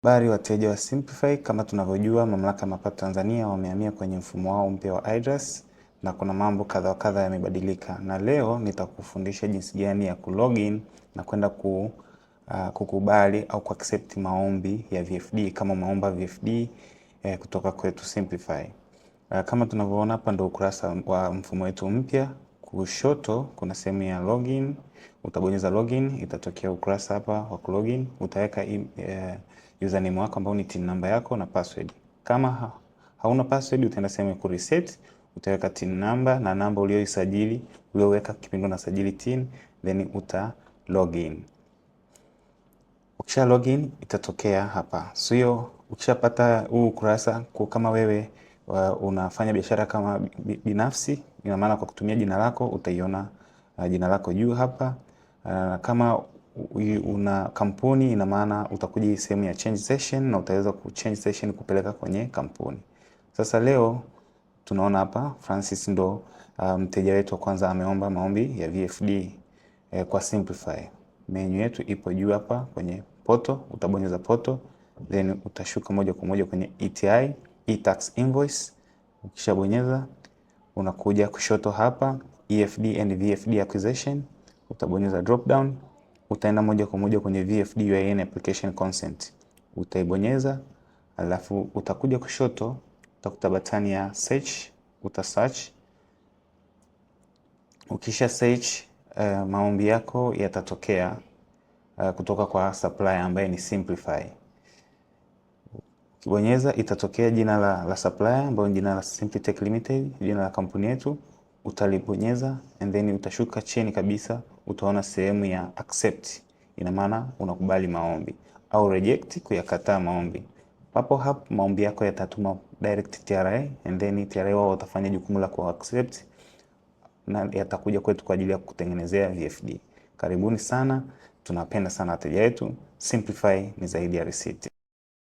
Habari wateja wa Simplify, kama tunavyojua Mamlaka ya Mapato Tanzania wamehamia kwenye mfumo wao mpya wa iDRAS na kuna mambo kadha wa kadha yamebadilika, na leo nitakufundisha jinsi gani ya kulogin na kwenda kukubali au kuaccept maombi ya VFD kama umeomba VFD kutoka kwetu Simplify. Kama tunavyoona hapa ndio ukurasa wa mfumo wetu mpya. Kushoto kuna sehemu ya login, utabonyeza login, itatokea ukurasa hapa wa kulogin. Utaweka username wako ambao ni TIN namba yako na password. Kama hauna password utaenda sehemu ya ku reset, utaweka TIN namba na namba uliyoisajili, ulioweka kipindi unasajili TIN, then uta login. Ukisha login itatokea hapa. Sio ukishapata huu ukurasa, kama wewe unafanya biashara kama binafsi, ina maana kwa kutumia jina lako utaiona jina lako juu hapa. Kama una kampuni, ina maana utakuja sehemu ya change session na utaweza kuchange session kupeleka kwenye kampuni. Sasa leo tunaona hapa Francis ndo mteja wetu wa kwanza ameomba maombi ya VFD kwa Simplify. Menu yetu ipo juu hapa kwenye poto, utabonyeza poto, then utashuka moja kwa moja kwenye ETI, e-tax invoice. Ukishabonyeza unakuja kushoto hapa EFD and VFD acquisition, utabonyeza drop down, utaenda moja kwa moja kwenye VFD UIN application consent. Utaibonyeza, alafu utakuja kushoto, utakuta batani ya search, uta search. Ukisha search maombi yako yatatokea kutoka kwa supplier ambaye ni Simplify. Ukibonyeza itatokea jina la supplier ambayo ni jina la Simplitech Limited, jina la kampuni yetu. Utalibonyeza and then utashuka chini kabisa, utaona sehemu ya accept, ina maana unakubali maombi, au reject, kuyakataa maombi. Papo hapo maombi yako yatatuma direct TRA and then TRA wao watafanya jukumu la ku accept na yatakuja kwetu kwa ajili ya kutengenezea VFD. Karibuni sana, tunapenda sana wateja wetu. Simplify ni zaidi ya risiti.